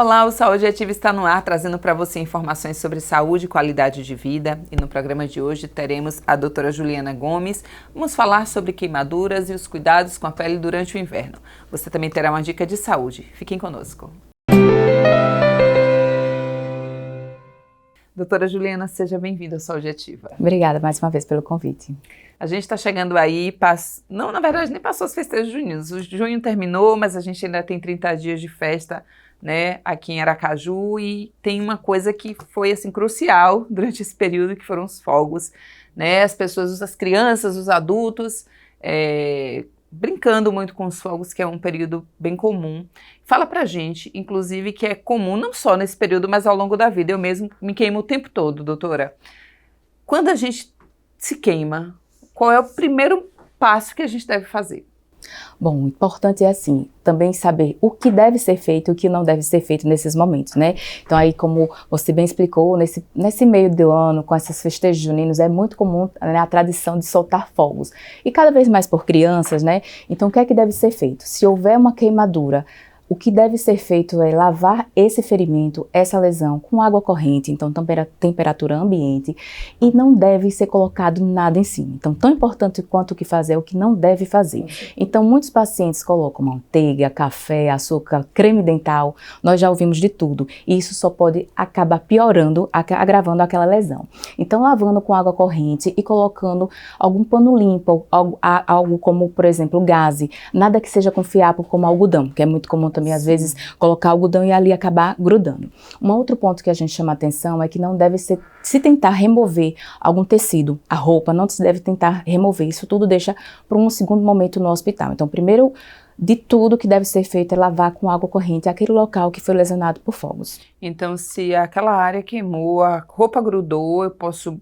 Olá, o Saúde Ativa está no ar, trazendo para você informações sobre saúde e qualidade de vida. E no programa de hoje teremos a doutora Juliana Gomes. Vamos falar sobre queimaduras e os cuidados com a pele durante o inverno. Você também terá uma dica de saúde. Fiquem conosco. Doutora Juliana, seja bem-vinda ao Saúde Ativa. Obrigada mais uma vez pelo convite. A gente está chegando aí, não, na verdade nem passou os festejos juninos. O junho terminou, mas a gente ainda tem 30 dias de festa, né, aqui em Aracaju, e tem uma coisa que foi assim crucial durante esse período, que foram os fogos, né, as pessoas, as crianças, os adultos, brincando muito com os fogos, que é um período bem comum. Fala pra gente, inclusive, que é comum não só nesse período, mas ao longo da vida. Eu mesmo me queimo o tempo todo, doutora. Quando a gente se queima, qual é o primeiro passo que a gente deve fazer? Bom, o importante é assim, também saber o que deve ser feito e o que não deve ser feito nesses momentos, né? Então aí, como você bem explicou, nesse meio do ano, com esses festejos juninos, é muito comum, né, a tradição de soltar fogos. E cada vez mais por crianças, né? Então o que é que deve ser feito? Se houver uma queimadura, o que deve ser feito é lavar esse ferimento, essa lesão, com água corrente, então temperatura ambiente, e não deve ser colocado nada em cima. Então, tão importante quanto o que fazer é o que não deve fazer. Então, muitos pacientes colocam manteiga, café, açúcar, creme dental, nós já ouvimos de tudo, e isso só pode acabar piorando, agravando aquela lesão. Então, lavando com água corrente e colocando algum pano limpo, algo como, por exemplo, gaze, nada que seja com fiapo como algodão, que é muito comum também, às vezes, colocar algodão e ali acabar grudando. Um outro ponto que a gente chama atenção é que não deve se tentar remover algum tecido, a roupa, não se deve tentar remover. Isso tudo deixa para um segundo momento no hospital. Então, primeiro de tudo que deve ser feito é lavar com água corrente aquele local que foi lesionado por fogos. Então, se aquela área queimou, a roupa grudou, eu posso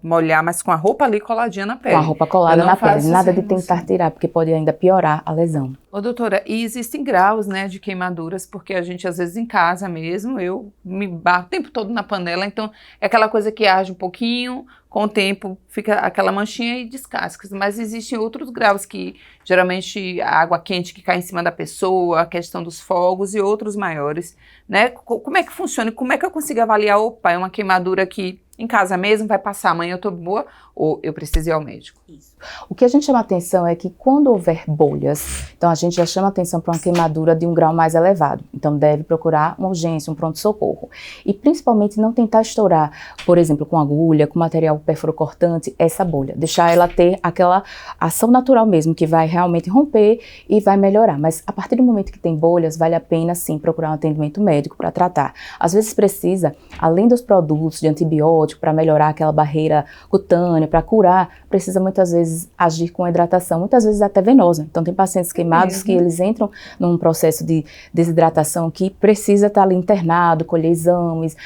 molhar, mas com a roupa ali coladinha na pele. Com a roupa colada na pele, nada de tentar tirar, porque pode ainda piorar a lesão. Ô, doutora, e existem graus, né, de queimaduras, porque a gente, às vezes, em casa mesmo, eu me bato o tempo todo na panela, então é aquela coisa que arde um pouquinho, com o tempo fica aquela manchinha e descasca, mas existem outros graus que, geralmente, a água quente que cai em cima da pessoa, a questão dos fogos e outros maiores, né? Como é que funciona? Como é que eu consigo avaliar, opa, é uma queimadura que em casa mesmo vai passar, amanhã eu tô boa, ou eu preciso ir ao médico? Isso. O que a gente chama atenção é que quando houver bolhas, então a gente já chama atenção para uma queimadura de um grau mais elevado. Então deve procurar uma urgência, um pronto-socorro. E principalmente não tentar estourar, por exemplo, com agulha, com material perfuro-cortante, essa bolha. Deixar ela ter aquela ação natural mesmo, que vai realmente romper e vai melhorar. Mas a partir do momento que tem bolhas, vale a pena sim procurar um atendimento médico para tratar. Às vezes precisa, além dos produtos de antibiótico, para melhorar aquela barreira cutânea, para curar, precisa muitas vezes agir com hidratação, muitas vezes até venosa. Então tem pacientes queimados que eles entram num processo de desidratação que precisa estar ali internado, colher exames,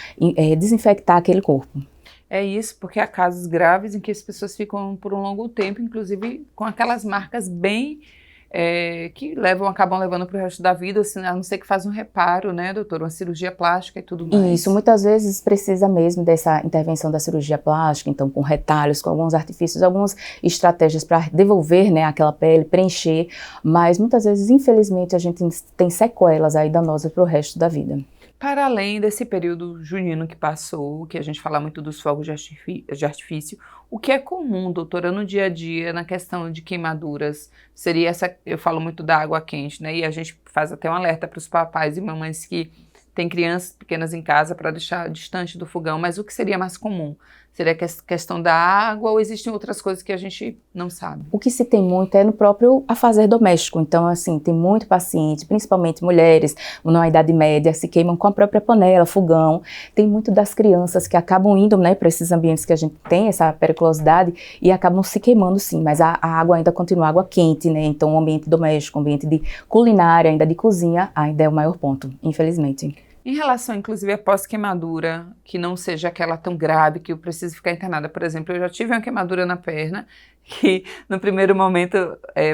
desinfectar aquele corpo. É isso, porque há casos graves em que as pessoas ficam por um longo tempo, inclusive com aquelas marcas bem que acabam levando para o resto da vida, assim, a não ser que faz um reparo, né, doutor? Uma cirurgia plástica e tudo mais. Isso, muitas vezes precisa mesmo dessa intervenção da cirurgia plástica, então com retalhos, com alguns artifícios, algumas estratégias para devolver, né, aquela pele, preencher, mas muitas vezes, infelizmente, a gente tem sequelas aí danosas para o resto da vida. Para além desse período junino que passou, que a gente fala muito dos fogos de artifício, o que é comum, doutora, no dia a dia, na questão de queimaduras, seria essa, eu falo muito da água quente, né, e a gente faz até um alerta para os papais e mamães que têm crianças pequenas em casa para deixar distante do fogão, mas o que seria mais comum? Seria a questão da água ou existem outras coisas que a gente não sabe? O que se tem muito é no próprio afazer doméstico. Então, assim, tem muito paciente, principalmente mulheres, na idade média, se queimam com a própria panela, fogão. Tem muito das crianças que acabam indo, né, para esses ambientes que a gente tem essa periculosidade e acabam se queimando, sim. Mas a água ainda continua água quente, né? Então, o ambiente doméstico, o ambiente de culinária, ainda de cozinha, ainda é o maior ponto, infelizmente. Em relação, inclusive, à pós-queimadura, que não seja aquela tão grave que eu preciso ficar internada. Por exemplo, eu já tive uma queimadura na perna, que no primeiro momento,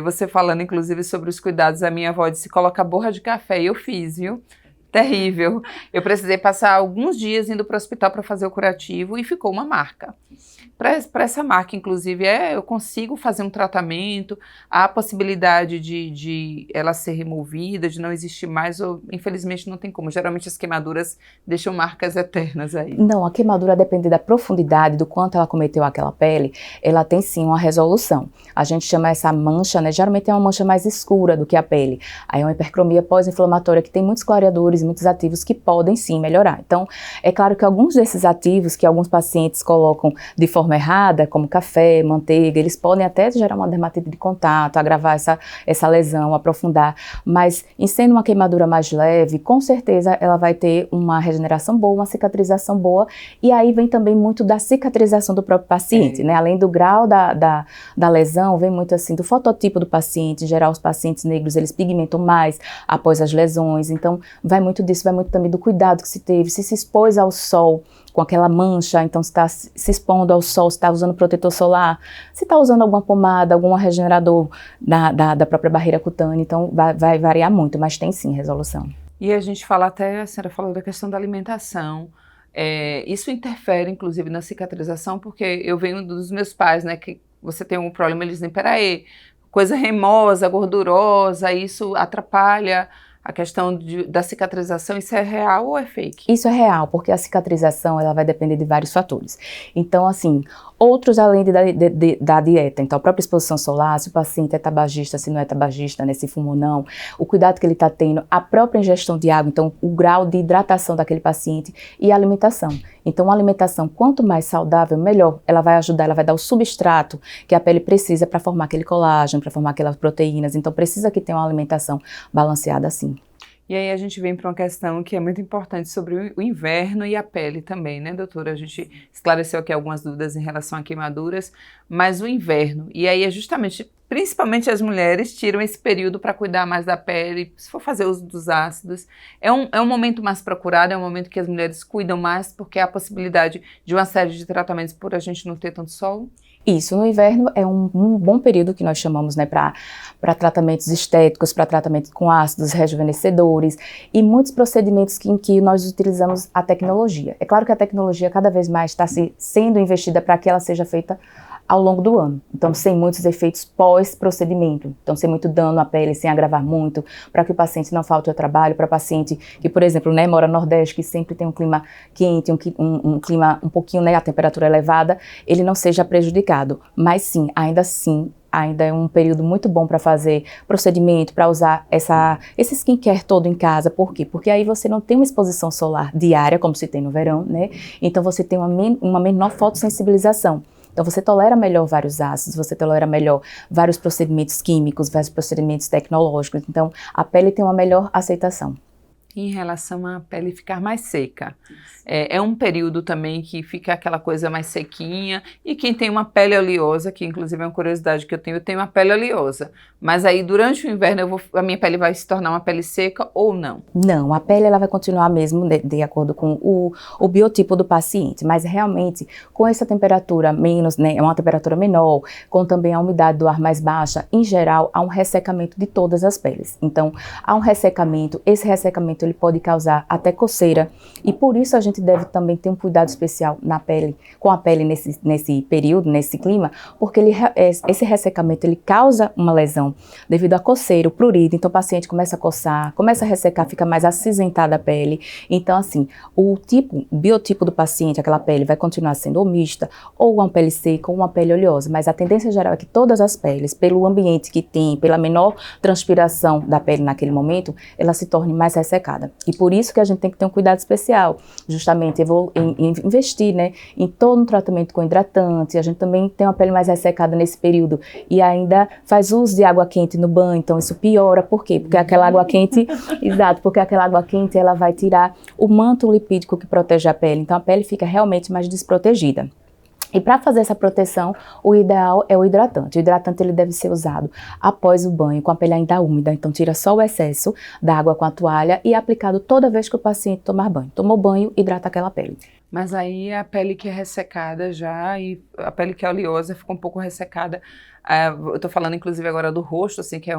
você falando, inclusive, sobre os cuidados, a minha avó disse, coloca borra de café, e eu fiz, viu? Terrível. Eu precisei passar alguns dias indo para o hospital para fazer o curativo e ficou uma marca. Para essa marca, inclusive, eu consigo fazer um tratamento, há a possibilidade de ela ser removida, de não existir mais, ou infelizmente não tem como. Geralmente as queimaduras deixam marcas eternas aí. Não, a queimadura, depende da profundidade, do quanto ela cometeu aquela pele, ela tem sim uma resolução. A gente chama essa mancha, né? Geralmente é uma mancha mais escura do que a pele. Aí é uma hipercromia pós-inflamatória que tem muitos clareadores, muitos ativos que podem sim melhorar. Então, é claro que alguns desses ativos que alguns pacientes colocam de forma errada, como café, manteiga, eles podem até gerar uma dermatite de contato, agravar essa lesão, aprofundar, mas em sendo uma queimadura mais leve, com certeza ela vai ter uma regeneração boa, uma cicatrização boa, e aí vem também muito da cicatrização do próprio paciente, né? Além do grau da lesão, vem muito assim do fototipo do paciente. Em geral, os pacientes negros, eles pigmentam mais após as lesões, então vai muito disso, vai muito também do cuidado que se teve, se expôs ao sol com aquela mancha, então se está se expondo ao sol, se está usando protetor solar, se está usando alguma pomada, algum regenerador da própria barreira cutânea, então vai variar muito, mas tem sim resolução. E a gente fala até, a senhora falou da questão da alimentação, isso interfere inclusive na cicatrização, porque eu venho dos meus pais, né, que você tem um problema, eles dizem, peraí, coisa remosa, gordurosa, isso atrapalha a questão da cicatrização, isso é real ou é fake? Isso é real, porque a cicatrização ela vai depender de vários fatores. Então, assim, outros além da dieta, então a própria exposição solar, se o paciente é tabagista, se não é tabagista, né, se fuma ou não, o cuidado que ele está tendo, a própria ingestão de água, então o grau de hidratação daquele paciente e a alimentação. Então, a alimentação, quanto mais saudável, melhor. Ela vai ajudar, ela vai dar o substrato que a pele precisa para formar aquele colágeno, para formar aquelas proteínas. Então, precisa que tenha uma alimentação balanceada assim. E aí a gente vem para uma questão que é muito importante sobre o inverno e a pele também, né, doutora? A gente esclareceu aqui algumas dúvidas em relação a queimaduras, mas o inverno, e aí é justamente, principalmente as mulheres tiram esse período para cuidar mais da pele, se for fazer uso dos ácidos, é um momento mais procurado, é um momento que as mulheres cuidam mais, porque há a possibilidade de uma série de tratamentos por a gente não ter tanto sol? Isso, no inverno é um bom período que nós chamamos, né, para tratamentos estéticos, para tratamento com ácidos rejuvenescedores e muitos procedimentos em que nós utilizamos a tecnologia. É claro que a tecnologia cada vez mais está sendo investida para que ela seja feita ao longo do ano, então sem muitos efeitos pós-procedimento, então sem muito dano à pele, sem agravar muito, para que o paciente não falte ao trabalho, para paciente que, por exemplo, né, mora no Nordeste, que sempre tem um clima quente, um clima um pouquinho, né, a temperatura elevada, ele não seja prejudicado, mas sim, ainda é um período muito bom para fazer procedimento, para usar esse skincare todo em casa. Por quê? Porque aí você não tem uma exposição solar diária, como se tem no verão, né? Então você tem uma menor fotossensibilização. Então você tolera melhor vários ácidos, você tolera melhor vários procedimentos químicos, vários procedimentos tecnológicos. Então a pele tem uma melhor aceitação. Em relação à pele ficar mais seca. É um período também que fica aquela coisa mais sequinha, e quem tem uma pele oleosa, que inclusive é uma curiosidade que eu tenho uma pele oleosa, mas aí durante o inverno a minha pele vai se tornar uma pele seca ou não? Não, a pele ela vai continuar mesmo de acordo com o biotipo do paciente, mas realmente com essa temperatura menos, né, uma temperatura menor, com também a umidade do ar mais baixa, em geral há um ressecamento de todas as peles. Então há um ressecamento, esse ressecamento ele pode causar até coceira, e por isso a gente deve também ter um cuidado especial com a pele nesse período, nesse clima, porque esse ressecamento ele causa uma lesão devido à coceira, o prurido, então o paciente começa a coçar, começa a ressecar, fica mais acinzentada a pele. Então assim, o biotipo do paciente, aquela pele vai continuar sendo ou mista, ou uma pele seca, ou uma pele oleosa, mas a tendência geral é que todas as peles, pelo ambiente que tem, pela menor transpiração da pele naquele momento, ela se torne mais ressecada. E por isso que a gente tem que ter um cuidado especial, justamente em investir, né, em todo um tratamento com hidratante. A gente também tem uma pele mais ressecada nesse período e ainda faz uso de água quente no banho, então isso piora. Por quê? Porque aquela água quente, exato, porque aquela água quente ela vai tirar o manto lipídico que protege a pele, então a pele fica realmente mais desprotegida. E para fazer essa proteção, o ideal é o hidratante. O hidratante ele deve ser usado após o banho, com a pele ainda úmida. Então tira só o excesso da água com a toalha e é aplicado toda vez que o paciente tomar banho. Tomou banho, hidrata aquela pele. Mas aí a pele que é ressecada já, e a pele que é oleosa fica um pouco ressecada. Eu tô falando inclusive agora do rosto, assim, que é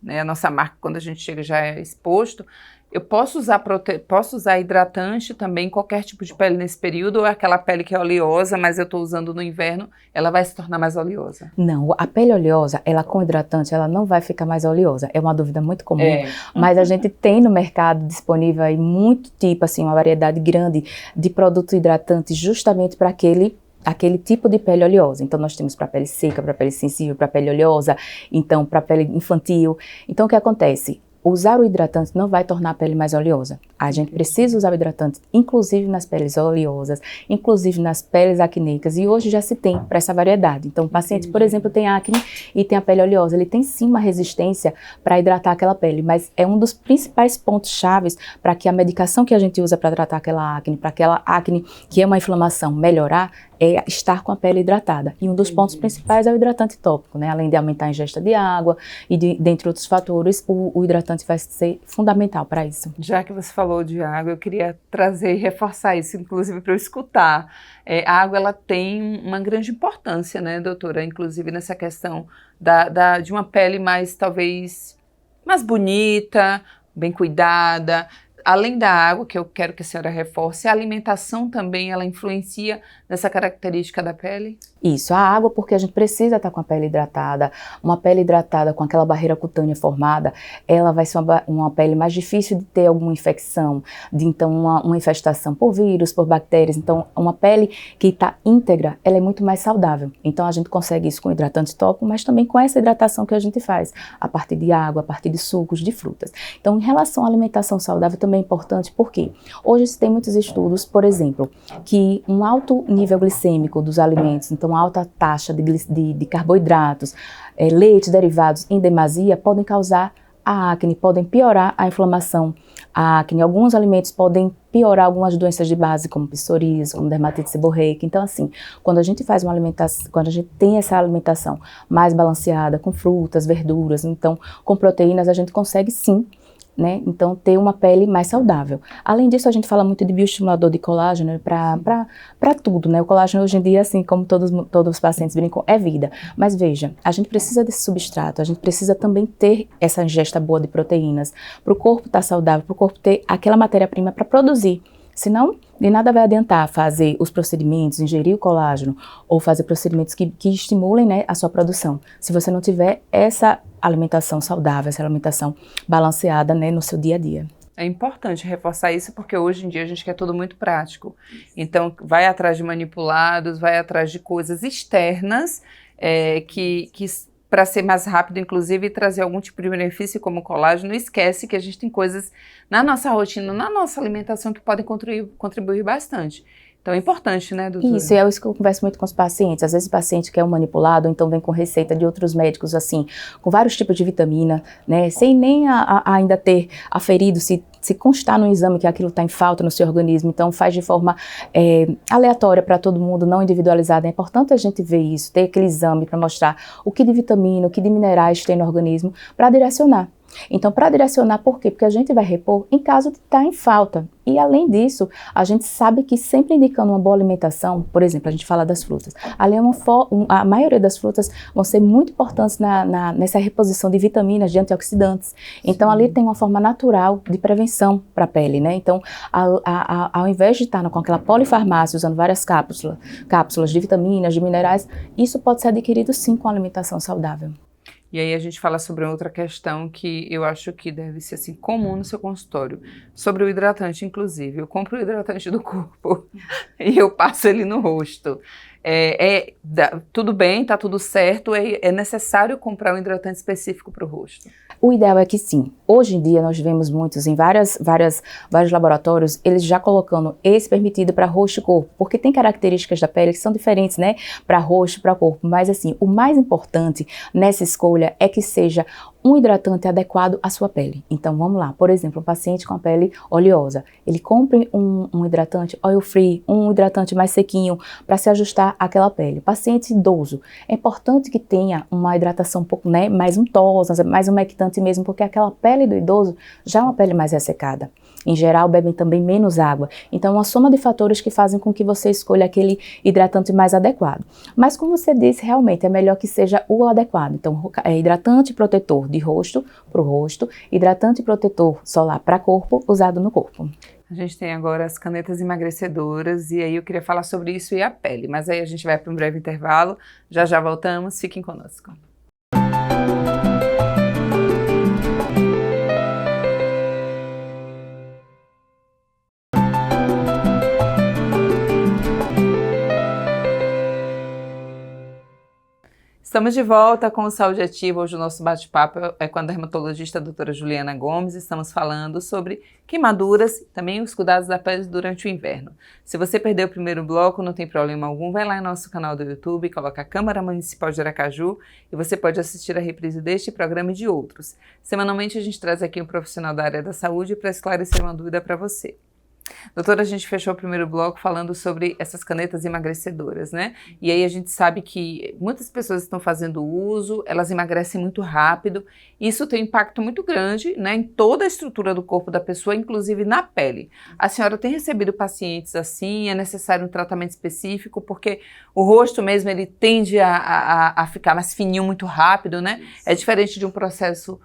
né, a nossa marca quando a gente chega já é exposto. eu posso usar hidratante também em qualquer tipo de pele nesse período, ou é aquela pele que é oleosa, mas eu estou usando no inverno, ela vai se tornar mais oleosa? Não, a pele oleosa, ela com hidratante, ela não vai ficar mais oleosa. É uma dúvida muito comum, mas a gente tem no mercado disponível aí muito tipo, assim, uma variedade grande de produtos hidratantes justamente para aquele tipo de pele oleosa. Então, nós temos para pele seca, para pele sensível, para pele oleosa, então para pele infantil. Então, o que acontece? Usar o hidratante não vai tornar a pele mais oleosa. A gente precisa usar o hidratante, inclusive nas peles oleosas, inclusive nas peles acnéicas, e hoje já se tem para essa variedade. Então, o paciente, por exemplo, tem acne e tem a pele oleosa, ele tem sim uma resistência para hidratar aquela pele, mas é um dos principais pontos chaves para que a medicação que a gente usa para tratar para aquela acne que é uma inflamação, melhorar, é estar com a pele hidratada. E um dos pontos principais é o hidratante tópico, né? Além de aumentar a ingesta de água e dentre outros fatores, o hidratante vai ser fundamental para isso. Já que você falou de água, eu queria trazer e reforçar isso, inclusive para eu escutar. A água, ela tem uma grande importância, né, doutora? Inclusive nessa questão de uma pele mais, talvez, mais bonita, bem cuidada. Além da água, que eu quero que a senhora reforce, a alimentação também, ela influencia nessa característica da pele? Isso, a água, porque a gente precisa estar com a pele hidratada. Uma pele hidratada com aquela barreira cutânea formada, ela vai ser uma pele mais difícil de ter alguma infecção, então uma infestação por vírus, por bactérias. Então, uma pele que está íntegra, ela é muito mais saudável. Então, a gente consegue isso com hidratante tópico, mas também com essa hidratação que a gente faz, a partir de água, a partir de sucos, de frutas. Então, em relação à alimentação saudável, também é importante, porque hoje se tem muitos estudos, por exemplo, que um alto nível glicêmico dos alimentos, então alta taxa de carboidratos, leite, derivados em demasia, podem causar a acne, podem piorar a inflamação. A acne, alguns alimentos podem piorar algumas doenças de base, como psoríase, como dermatite seborreica. Então, assim, quando a gente faz uma alimentação, quando a gente tem essa alimentação mais balanceada, com frutas, verduras, então com proteínas, a gente consegue sim, né? Então, ter uma pele mais saudável. Além disso, a gente fala muito de bioestimulador de colágeno para tudo, né? O colágeno hoje em dia, assim, como todos os pacientes brincam, é vida. Mas veja, a gente precisa desse substrato, a gente precisa também ter essa ingesta boa de proteínas, para o corpo estar saudável, para o corpo ter aquela matéria-prima para produzir. Senão, de nada vai adiantar fazer os procedimentos, ingerir o colágeno ou fazer procedimentos que estimulem, né, a sua produção, se você não tiver essa alimentação saudável, essa alimentação balanceada, né, no seu dia a dia. É importante reforçar isso porque hoje em dia a gente quer tudo muito prático. Então, vai atrás de manipulados, vai atrás de coisas externas que para ser mais rápido, inclusive, e trazer algum tipo de benefício como colágeno. Não esquece que a gente tem coisas na nossa rotina, na nossa alimentação que podem contribuir bastante. Então é importante, né, doutora? Isso, é isso que eu converso muito com os pacientes. Às vezes o paciente quer um manipulado, então vem com receita de outros médicos, assim, com vários tipos de vitamina, né, sem nem ainda ter aferido se constar no exame que aquilo está em falta no seu organismo, então faz de forma aleatória para todo mundo, não individualizada. É importante a gente ver isso, ter aquele exame para mostrar o que de vitamina, o que de minerais tem no organismo, para direcionar. Então, para direcionar, por quê? Porque a gente vai repor em caso de estar em falta. E, além disso, a gente sabe que sempre indicando uma boa alimentação, por exemplo, a gente fala das frutas. Ali a maioria das frutas vão ser muito importantes nessa reposição de vitaminas, de antioxidantes. Então, ali tem uma forma natural de prevenção para a pele, né? Então, ao invés de estar com aquela polifarmácia, usando várias cápsulas de vitaminas, de minerais, isso pode ser adquirido, sim, com alimentação saudável. E aí a gente fala sobre outra questão que eu acho que deve ser assim comum no seu consultório, sobre o hidratante, inclusive. Eu compro o hidratante do corpo e eu passo ele no rosto. Tudo bem, tá tudo certo, é necessário comprar um hidratante específico para o rosto? O ideal é que sim. Hoje em dia nós vemos muitos em vários laboratórios, eles já colocando esse permitido para rosto e corpo, porque tem características da pele que são diferentes, né, para rosto e para corpo. Mas assim, o mais importante nessa escolha é que seja um hidratante adequado à sua pele. Então vamos lá, por exemplo, um paciente com a pele oleosa, ele compre um hidratante oil free, um hidratante mais sequinho para se ajustar àquela pele. Paciente idoso, é importante que tenha uma hidratação um pouco, né, mais untosa, mais umectante mesmo, porque aquela pele do idoso já é uma pele mais ressecada. em geral, bebem também menos água. Então, é uma soma de fatores que fazem com que você escolha aquele hidratante mais adequado. Mas, como você disse, realmente é melhor que seja o adequado. Então, é hidratante protetor de rosto para o rosto, hidratante protetor solar para corpo, usado no corpo. A gente tem agora as canetas emagrecedoras e aí eu queria falar sobre isso e a pele, mas aí a gente vai para um breve intervalo, já já voltamos, fiquem conosco. Estamos de volta com o Saúde Ativa. Hoje o nosso bate-papo é com a dermatologista a doutora Juliana Gomes. Estamos falando sobre queimaduras e também os cuidados da pele durante o inverno. Se você perdeu o primeiro bloco, não tem problema algum, vai lá no nosso canal do YouTube, coloca a Câmara Municipal de Aracaju e você pode assistir a reprise deste programa e de outros. Semanalmente a gente traz aqui um profissional da área da saúde para esclarecer uma dúvida para você. Doutora, a gente fechou o primeiro bloco falando sobre essas canetas emagrecedoras, né? E aí a gente sabe que muitas pessoas estão fazendo uso, elas emagrecem muito rápido. Isso tem um impacto muito grande, né, em toda a estrutura do corpo da pessoa, inclusive na pele. A senhora tem recebido pacientes assim? É necessário um tratamento específico? Porque o rosto mesmo, ele tende a ficar mais fininho muito rápido, né? É diferente de um processo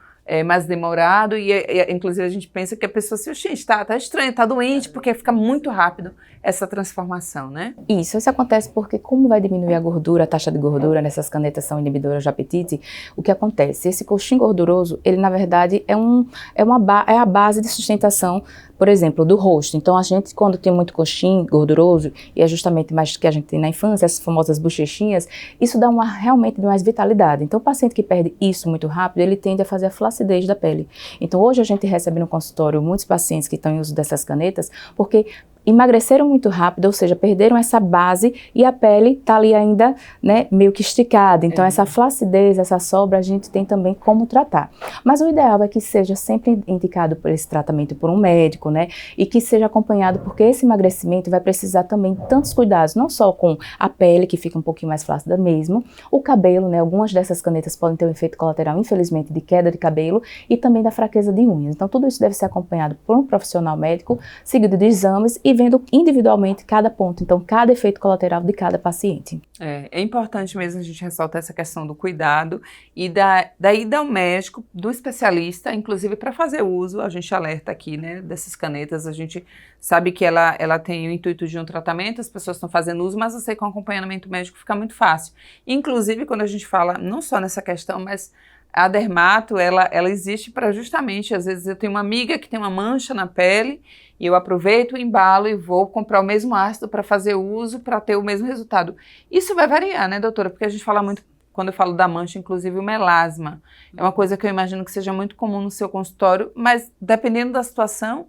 mais demorado e inclusive a gente pensa que a pessoa se tá estranha, tá doente, porque fica muito rápido essa transformação, né? Isso acontece porque como vai diminuir a gordura, a taxa de gordura nessas canetas são inibidoras de apetite, o que acontece? Esse coxim gorduroso, ele na verdade é a base de sustentação, por exemplo, do rosto. Então a gente quando tem muito coxim gorduroso, e é justamente mais que a gente tem na infância, essas famosas bochechinhas, isso dá realmente mais vitalidade. Então o paciente que perde isso muito rápido, ele tende a fazer a flacidez da pele. Então hoje a gente recebe no consultório muitos pacientes que estão em uso dessas canetas, porque emagreceram muito rápido, ou seja, perderam essa base e a pele tá ali ainda, né, meio que esticada. Então essa flacidez, essa sobra, a gente tem também como tratar. Mas o ideal é que seja sempre indicado por esse tratamento por um médico, né, e que seja acompanhado, porque esse emagrecimento vai precisar também de tantos cuidados, não só com a pele, que fica um pouquinho mais flácida mesmo, o cabelo, né, algumas dessas canetas podem ter um efeito colateral, infelizmente, de queda de cabelo e também da fraqueza de unhas. Então tudo isso deve ser acompanhado por um profissional médico, seguido de exames e vendo individualmente cada ponto, então cada efeito colateral de cada paciente. É importante mesmo a gente ressaltar essa questão do cuidado e da ida ao médico, do especialista, inclusive para fazer uso, a gente alerta aqui, né, dessas canetas, a gente sabe que ela tem o intuito de um tratamento, as pessoas estão fazendo uso, mas eu sei que com acompanhamento médico fica muito fácil. Inclusive quando a gente fala, não só nessa questão, mas a dermato, ela existe para justamente, às vezes eu tenho uma amiga que tem uma mancha na pele e eu aproveito o embalo e vou comprar o mesmo ácido para fazer uso, para ter o mesmo resultado. Isso vai variar, né, doutora? Porque a gente fala muito, quando eu falo da mancha, inclusive o melasma. É uma coisa que eu imagino que seja muito comum no seu consultório, mas dependendo da situação,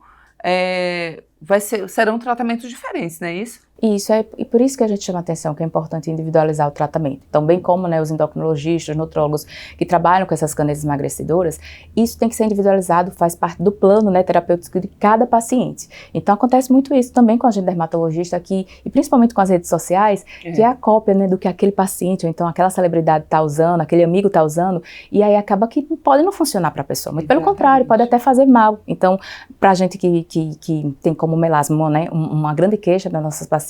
serão tratamentos diferentes, não é isso? Isso, e por isso que a gente chama a atenção que é importante individualizar o tratamento. Então, bem como, né, os endocrinologistas, nutrólogos que trabalham com essas canetas emagrecedoras, isso tem que ser individualizado, faz parte do plano, né, terapêutico de cada paciente. Então, acontece muito isso também com a gente dermatologista aqui, e principalmente com as redes sociais, que é a cópia, né, do que aquele paciente, ou então aquela celebridade está usando, aquele amigo está usando, e aí acaba que pode não funcionar para a pessoa, muito pelo contrário, pode até fazer mal. Então, para a gente que tem como melasma, né, uma grande queixa das nossas pacientes,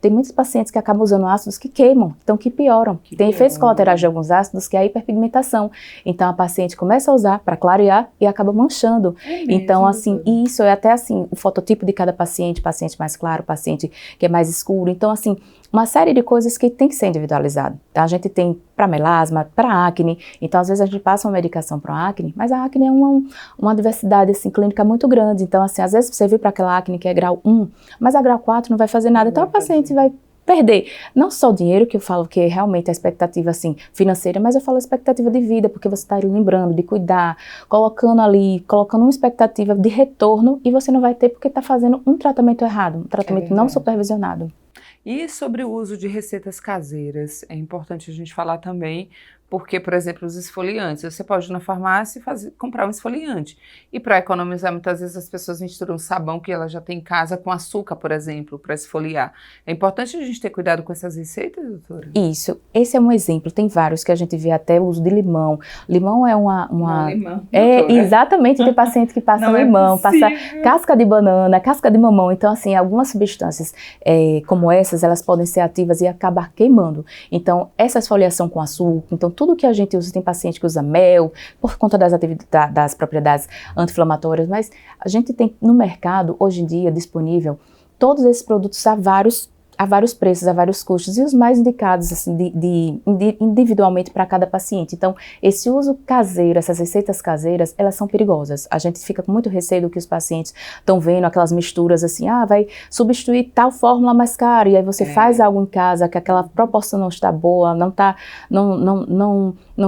tem muitos pacientes que acabam usando ácidos que queimam, então que pioram. Tem efeitos colaterais de alguns ácidos que é a hiperpigmentação. Então a paciente começa a usar para clarear e acaba manchando. Então assim, isso é até assim, o fototipo de cada paciente mais claro, paciente que é mais escuro. Então assim, uma série de coisas que tem que ser individualizado. Então, a gente tem para melasma, para acne, então às vezes a gente passa uma medicação para acne, mas a acne é uma diversidade assim, clínica muito grande, então assim, às vezes você viu para aquela acne que é grau 1, mas a grau 4 não vai fazer nada, então a paciente vai perder, não só o dinheiro, que eu falo que é realmente a expectativa assim, financeira, mas eu falo a expectativa de vida, porque você está lembrando de cuidar, colocando uma expectativa de retorno e você não vai ter porque está fazendo um tratamento errado, um tratamento não supervisionado. E sobre o uso de receitas caseiras, é importante a gente falar também, Porque, por exemplo, os esfoliantes, você pode ir na farmácia e comprar um esfoliante. E para economizar, muitas vezes as pessoas misturam sabão que ela já tem em casa com açúcar, por exemplo, para esfoliar. É importante a gente ter cuidado com essas receitas, doutora? Isso, esse é um exemplo, tem vários que a gente vê até o uso de limão. Limão é uma... limão, exatamente, tem paciente que passa limão, passa casca de banana, casca de mamão. Então, assim, algumas substâncias como essas, elas podem ser ativas e acabar queimando. Então, essa esfoliação com açúcar, então tudo que a gente usa, tem paciente que usa mel, por conta das propriedades anti-inflamatórias, mas a gente tem no mercado, hoje em dia, disponível, todos esses produtos a vários preços, a vários custos, e os mais indicados assim, individualmente para cada paciente. Então, esse uso caseiro, essas receitas caseiras, elas são perigosas. A gente fica com muito receio do que os pacientes estão vendo, aquelas misturas assim, vai substituir tal fórmula mais cara, e aí você faz algo em casa, que aquela proporção não está boa, não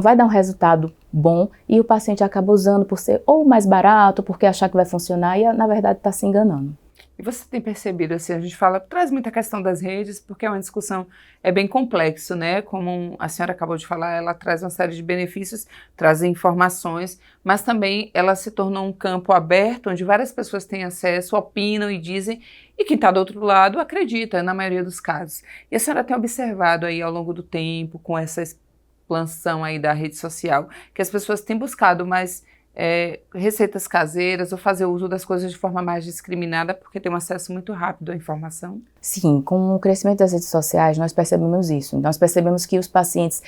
vai dar um resultado bom, e o paciente acaba usando por ser ou mais barato, porque achar que vai funcionar, e na verdade está se enganando. E você tem percebido, assim, a gente traz muita questão das redes, porque é uma discussão, bem complexo, né? Como a senhora acabou de falar, ela traz uma série de benefícios, traz informações, mas também ela se tornou um campo aberto, onde várias pessoas têm acesso, opinam e dizem, e quem está do outro lado acredita, na maioria dos casos. E a senhora tem observado aí ao longo do tempo, com essa expansão aí da rede social, que as pessoas têm buscado mais receitas caseiras ou fazer uso das coisas de forma mais discriminada, porque tem um acesso muito rápido à informação? Sim, com o crescimento das redes sociais, nós percebemos isso. Nós percebemos que os pacientes,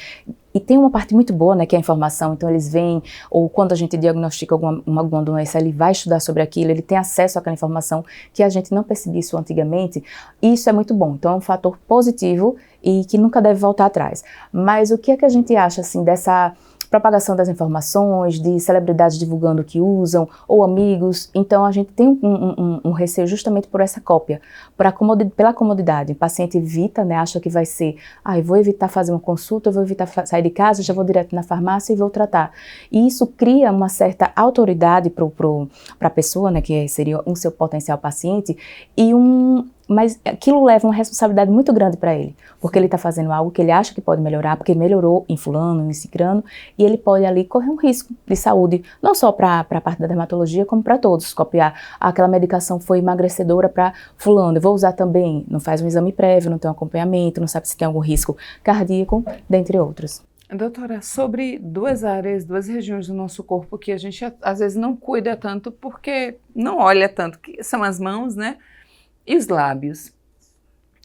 e tem uma parte muito boa, né, que é a informação, então eles vêm, ou quando a gente diagnostica alguma doença, ele vai estudar sobre aquilo, ele tem acesso àquela informação, que a gente não percebia isso antigamente, e isso é muito bom. Então é um fator positivo e que nunca deve voltar atrás. Mas o que é que a gente acha, assim, dessa propagação das informações, de celebridades divulgando o que usam, ou amigos? Então a gente tem um receio justamente por essa cópia, pela comodidade. O paciente evita, né, acha que vai ser, eu vou evitar fazer uma consulta, eu vou evitar sair de casa, já vou direto na farmácia e vou tratar. E isso cria uma certa autoridade para a pessoa, né, que seria um seu potencial paciente, mas aquilo leva uma responsabilidade muito grande para ele, porque ele está fazendo algo que ele acha que pode melhorar, porque melhorou em fulano, em cicrano, e ele pode ali correr um risco de saúde, não só para a parte da dermatologia, como para todos. Copiar, aquela medicação foi emagrecedora para fulano, eu vou usar também, não faz um exame prévio, não tem um acompanhamento, não sabe se tem algum risco cardíaco, dentre outros. Doutora, sobre duas regiões do nosso corpo que a gente às vezes não cuida tanto, porque não olha tanto, que são as mãos, né? E os lábios?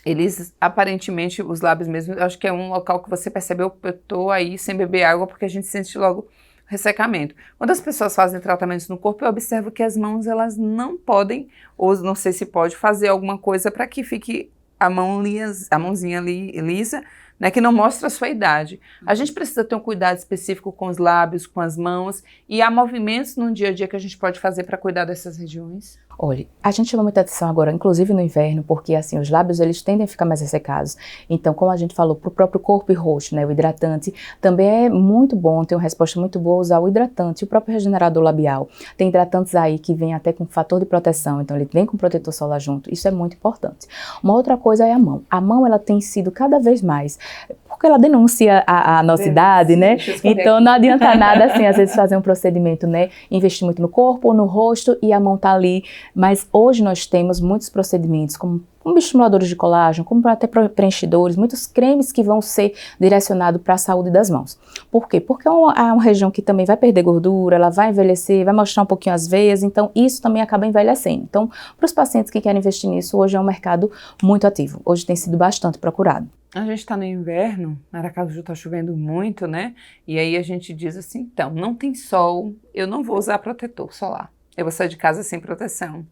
Eles, aparentemente, os lábios mesmo, eu acho que é um local que você percebeu, eu estou aí sem beber água, porque a gente sente logo ressecamento. Quando as pessoas fazem tratamentos no corpo, eu observo que as mãos, elas não podem, ou não sei se pode, fazer alguma coisa para que fique a mãozinha ali lisa, né, que não mostra a sua idade. A gente precisa ter um cuidado específico com os lábios, com as mãos, e há movimentos no dia a dia que a gente pode fazer para cuidar dessas regiões? Olha, a gente chama muita atenção agora, inclusive no inverno, porque assim, os lábios eles tendem a ficar mais ressecados. Então, como a gente falou, para o próprio corpo e rosto, né, o hidratante, também é muito bom, tem uma resposta muito boa usar o hidratante, o próprio regenerador labial. Tem hidratantes aí que vem até com fator de proteção, então ele vem com protetor solar junto, isso é muito importante. Uma outra coisa é a mão. A mão, ela tem sido cada vez mais, porque ela denuncia a nossa idade, né? Então não adianta nada, assim, às vezes fazer um procedimento, né? Investir muito no corpo ou no rosto e a mão tá ali. Mas hoje nós temos muitos procedimentos, como estimuladores de colágeno, como até preenchidores, muitos cremes que vão ser direcionados para a saúde das mãos. Por quê? Porque é uma região que também vai perder gordura, ela vai envelhecer, vai mostrar um pouquinho as veias, então isso também acaba envelhecendo. Então, para os pacientes que querem investir nisso, hoje é um mercado muito ativo, hoje tem sido bastante procurado. A gente está no inverno, Aracaju está chovendo muito, né? E aí a gente diz assim, então, não tem sol, eu não vou usar protetor solar. Eu vou sair de casa sem proteção.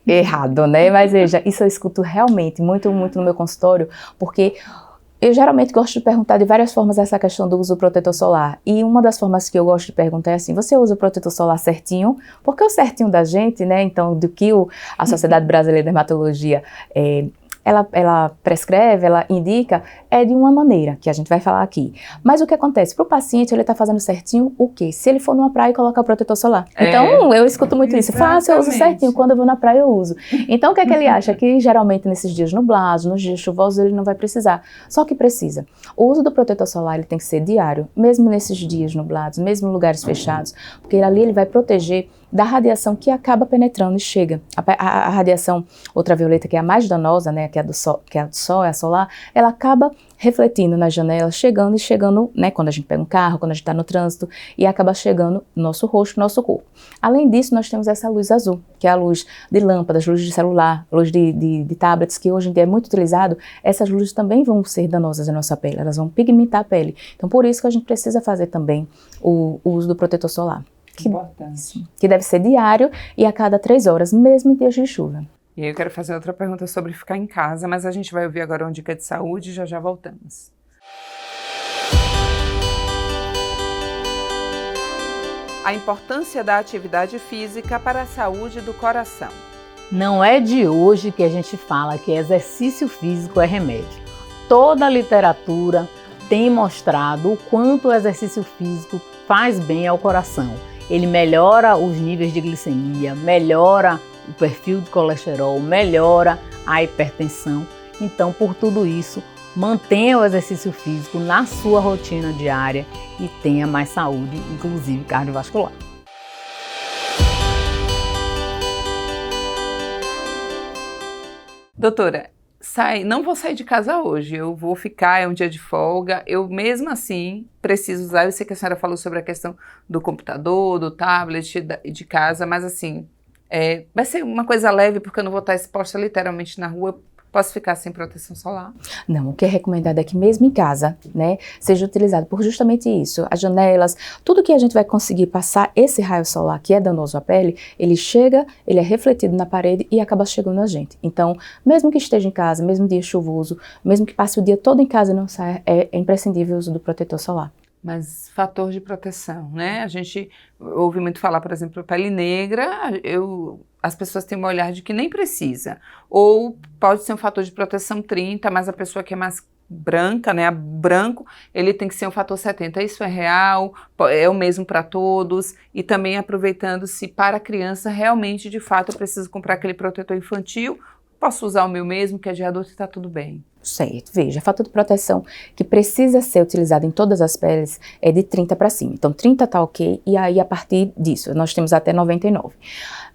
Errado, né? Mas veja, isso eu escuto realmente muito, muito no meu consultório, porque eu geralmente gosto de perguntar de várias formas essa questão do uso do protetor solar. E uma das formas que eu gosto de perguntar é assim, você usa o protetor solar certinho? Porque o certinho da gente, né? Então, do que a Sociedade Brasileira de Dermatologia ela prescreve, ela indica, é de uma maneira, que a gente vai falar aqui. Mas o que acontece? Para o paciente, ele está fazendo certinho o quê? Se ele for numa praia e colocar o protetor solar. Então, eu escuto muito isso. Faço, eu uso certinho. Quando eu vou na praia, eu uso. Então, o que é que ele acha? Que geralmente nesses dias nublados, nos dias chuvosos, ele não vai precisar. Só que precisa. O uso do protetor solar, ele tem que ser diário, mesmo nesses dias nublados, mesmo em lugares fechados, porque ali ele vai proteger da radiação que acaba penetrando e chega. A radiação ultravioleta, que é a mais danosa, né, que é a do sol, é a solar, ela acaba refletindo nas janelas, chegando, né, quando a gente pega um carro, quando a gente está no trânsito, e acaba chegando no nosso rosto, no nosso corpo. Além disso, nós temos essa luz azul, que é a luz de lâmpadas, luz de celular, luz de tablets, que hoje em dia é muito utilizado. Essas luzes também vão ser danosas à nossa pele, elas vão pigmentar a pele. Então, por isso que a gente precisa fazer também o uso do protetor solar. Que deve ser diário e a cada 3 horas, mesmo em dias de chuva. E aí eu quero fazer outra pergunta sobre ficar em casa, mas a gente vai ouvir agora uma dica de saúde e já voltamos. A importância da atividade física para a saúde do coração. Não é de hoje que a gente fala que exercício físico é remédio. Toda a literatura tem mostrado o quanto o exercício físico faz bem ao coração. Ele melhora os níveis de glicemia, melhora o perfil de colesterol, melhora a hipertensão. Então, por tudo isso, mantenha o exercício físico na sua rotina diária e tenha mais saúde, inclusive cardiovascular. Doutora, não vou sair de casa hoje, eu vou ficar, é um dia de folga, eu mesmo assim preciso usar, eu sei que a senhora falou sobre a questão do computador, do tablet, de casa, mas assim, vai ser uma coisa leve porque eu não vou estar exposta literalmente na rua, posso ficar sem proteção solar? Não, o que é recomendado é que mesmo em casa, né, seja utilizado por justamente isso, as janelas, tudo que a gente vai conseguir passar esse raio solar que é danoso à pele, ele chega, ele é refletido na parede e acaba chegando a gente. Então, mesmo que esteja em casa, mesmo dia chuvoso, mesmo que passe o dia todo em casa e não saia, é imprescindível o uso do protetor solar. Mas fator de proteção, né? A gente ouve muito falar, por exemplo, pele negra, as pessoas têm um olhar de que nem precisa. Ou pode ser um fator de proteção 30, mas a pessoa que é mais branca, né, branco, ele tem que ser um fator 70. Isso é real? É o mesmo para todos? E também aproveitando-se para a criança, realmente, de fato, eu preciso comprar aquele protetor infantil, posso usar o meu mesmo, que é de adulto e está tudo bem. Certo, veja, fator de proteção que precisa ser utilizado em todas as peles é de 30 para cima. Então 30 tá ok, e aí a partir disso nós temos até 99.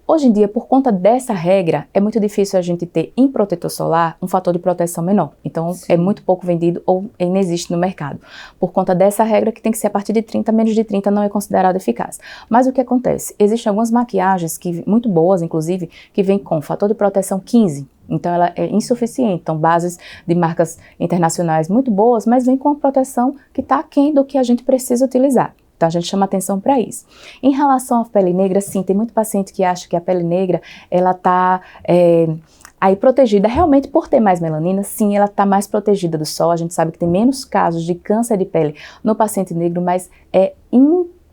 Hoje em dia, por conta dessa regra, é muito difícil a gente ter em protetor solar um fator de proteção menor. Então, sim, é muito pouco vendido ou inexiste no mercado. Por conta dessa regra que tem que ser a partir de 30, menos de 30 não é considerado eficaz. Mas o que acontece? Existem algumas maquiagens, muito boas inclusive, que vêm com fator de proteção 15. Então, ela é insuficiente. Então, bases de marcas internacionais muito boas, mas vem com uma proteção que está aquém do que a gente precisa utilizar. Então, a gente chama atenção para isso. Em relação à pele negra, sim, tem muito paciente que acha que a pele negra, ela está aí protegida. Realmente, por ter mais melanina, sim, ela está mais protegida do sol. A gente sabe que tem menos casos de câncer de pele no paciente negro, mas é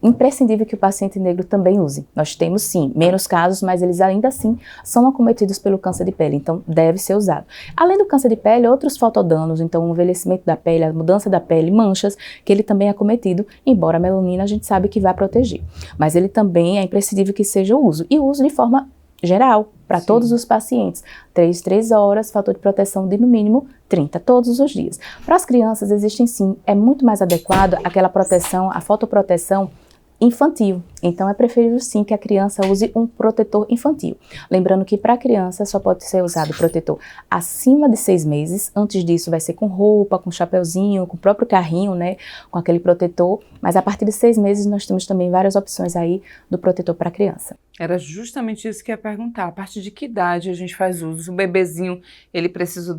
imprescindível que o paciente negro também use. Nós temos sim menos casos, mas eles ainda assim são acometidos pelo câncer de pele, então deve ser usado. Além do câncer de pele, outros fotodanos, então o envelhecimento da pele, a mudança da pele, manchas, que ele também é acometido, embora a melanina a gente sabe que vai proteger. Mas ele também é imprescindível que seja o uso, e o uso de forma geral, para todos os pacientes. 3 horas, fator de proteção de no mínimo 30, todos os dias. Para as crianças existem sim, é muito mais adequado aquela proteção, a fotoproteção infantil. Então é preferível sim que a criança use um protetor infantil. Lembrando que para a criança só pode ser usado protetor acima de 6 meses. Antes disso vai ser com roupa, com chapeuzinho, com o próprio carrinho, né, com aquele protetor. Mas a partir de 6 meses nós temos também várias opções aí do protetor para a criança. Era justamente isso que eu ia perguntar. A partir de que idade a gente faz uso? O bebezinho, ele precisa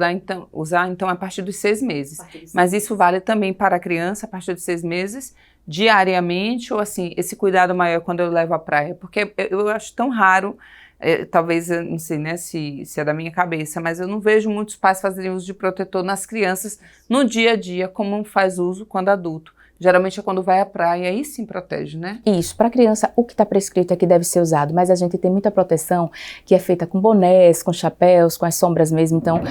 usar então a partir dos 6 meses. Mas isso vale também para a criança a partir de 6 meses? Diariamente, ou assim, esse cuidado maior quando eu levo à praia? Porque eu acho tão raro, talvez, eu não sei, né, se é da minha cabeça, mas eu não vejo muitos pais fazerem uso de protetor nas crianças no dia a dia, como faz uso quando adulto. geralmente é quando vai à praia, aí sim protege, né? Isso, para criança o que está prescrito é que deve ser usado, mas a gente tem muita proteção que é feita com bonés, com chapéus, com as sombras mesmo, então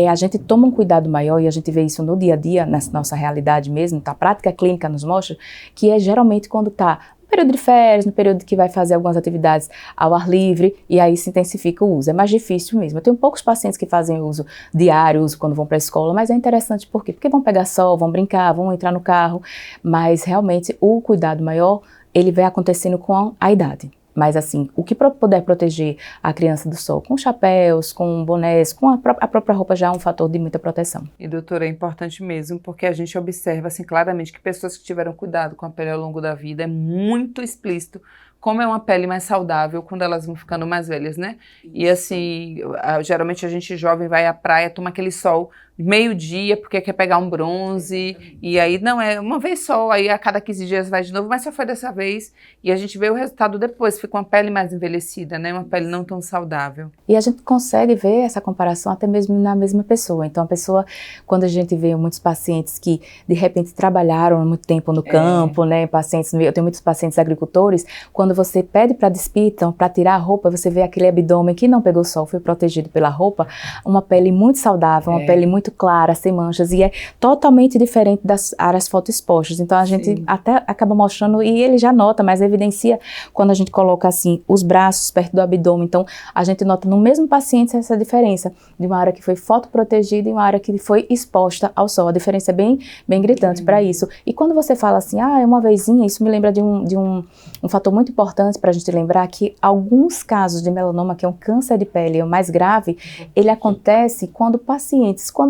a gente toma um cuidado maior e a gente vê isso no dia a dia, na nossa realidade mesmo, a prática clínica nos mostra, que é geralmente quando está no período de férias, no período que vai fazer algumas atividades ao ar livre, e aí se intensifica o uso. É mais difícil mesmo. Eu tenho poucos pacientes que fazem uso diário, uso quando vão para a escola, mas é interessante por quê? Porque vão pegar sol, vão brincar, vão entrar no carro, mas realmente o cuidado maior, ele vai acontecendo com a idade. Mas assim, o que puder proteger a criança do sol, com chapéus, com bonés, com a própria roupa já é um fator de muita proteção. E doutora, é importante mesmo, porque a gente observa assim claramente que pessoas que tiveram cuidado com a pele ao longo da vida, é muito explícito como é uma pele mais saudável quando elas vão ficando mais velhas, né? E assim, geralmente a gente jovem vai à praia, toma aquele sol meio-dia porque quer pegar um bronze, e aí não é uma vez só, aí a cada 15 dias vai de novo, mas só foi dessa vez, e a gente vê o resultado depois, fica uma pele mais envelhecida, né? Uma pele não tão saudável. E a gente consegue ver essa comparação até mesmo na mesma pessoa. Então a pessoa, quando a gente vê muitos pacientes que de repente trabalharam muito tempo no campo, né? Pacientes, eu tenho muitos pacientes agricultores, quando você pede para despir, então, para tirar a roupa, você vê aquele abdômen que não pegou sol, foi protegido pela roupa, uma pele muito saudável, uma pele muito clara, sem manchas, e é totalmente diferente das áreas fotoexpostas. Então a gente até acaba mostrando, e ele já nota, mas evidencia quando a gente coloca assim os braços perto do abdômen. Então a gente nota no mesmo paciente essa diferença de uma área que foi fotoprotegida e uma área que foi exposta ao sol. A diferença é bem gritante para isso. E quando você fala assim, é uma vezinha, isso me lembra de um fator muito importante para a gente lembrar que alguns casos de melanoma, que é um câncer de pele, é o mais grave, ele acontece quando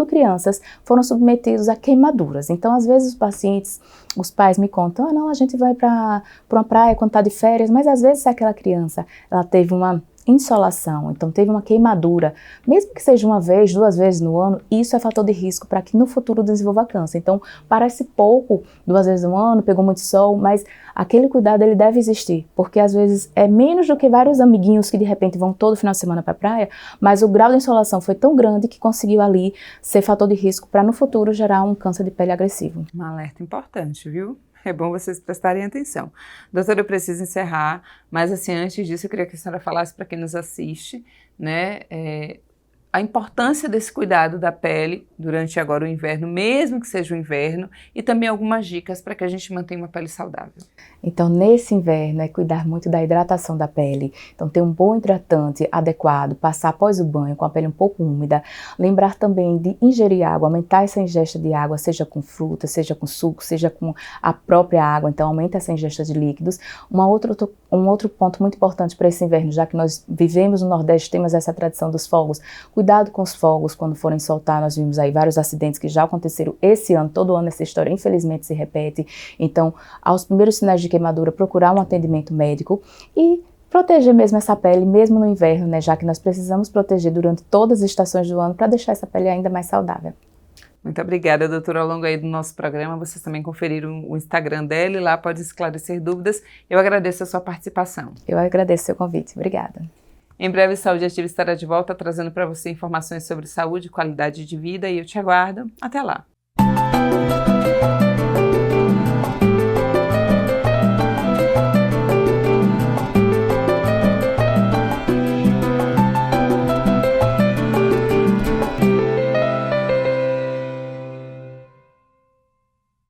crianças foram submetidos a queimaduras. Então, às vezes, os pacientes, os pais me contam, não, a gente vai para uma praia quando está de férias, mas às vezes aquela criança, ela teve uma insolação, então teve uma queimadura, mesmo que seja uma vez, 2 vezes no ano, isso é fator de risco para que no futuro desenvolva câncer. Então, parece pouco, 2 vezes no ano, pegou muito sol, mas aquele cuidado ele deve existir, porque às vezes é menos do que vários amiguinhos que de repente vão todo final de semana para a praia, mas o grau de insolação foi tão grande que conseguiu ali ser fator de risco para no futuro gerar um câncer de pele agressivo. Um alerta importante, viu? É bom vocês prestarem atenção. Doutora, eu preciso encerrar, mas assim, antes disso eu queria que a senhora falasse para quem nos assiste, né, a importância desse cuidado da pele durante agora o inverno, mesmo que seja o inverno, e também algumas dicas para que a gente mantenha uma pele saudável. Então, nesse inverno, é cuidar muito da hidratação da pele. Então, ter um bom hidratante adequado, passar após o banho com a pele um pouco úmida. Lembrar também de ingerir água, aumentar essa ingesta de água, seja com fruta, seja com suco, seja com a própria água. Então, aumenta essa ingesta de líquidos. Um outro ponto muito importante para esse inverno, já que nós vivemos no Nordeste, temos essa tradição dos fogos. Cuidado com os fogos quando forem soltar. Nós vimos aí vários acidentes que já aconteceram esse ano. Todo ano essa história, infelizmente, se repete. Então, aos primeiros sinais de queimadura, procurar um atendimento médico e proteger mesmo essa pele, mesmo no inverno, né? Já que nós precisamos proteger durante todas as estações do ano para deixar essa pele ainda mais saudável. Muito obrigada, doutora. Ao longo aí do nosso programa, vocês também conferiram o Instagram dela e lá pode esclarecer dúvidas. Eu agradeço a sua participação. Eu agradeço o seu convite. Obrigada. Em breve, Saúde Ativa estará de volta trazendo para você informações sobre saúde e qualidade de vida e eu te aguardo. Até lá!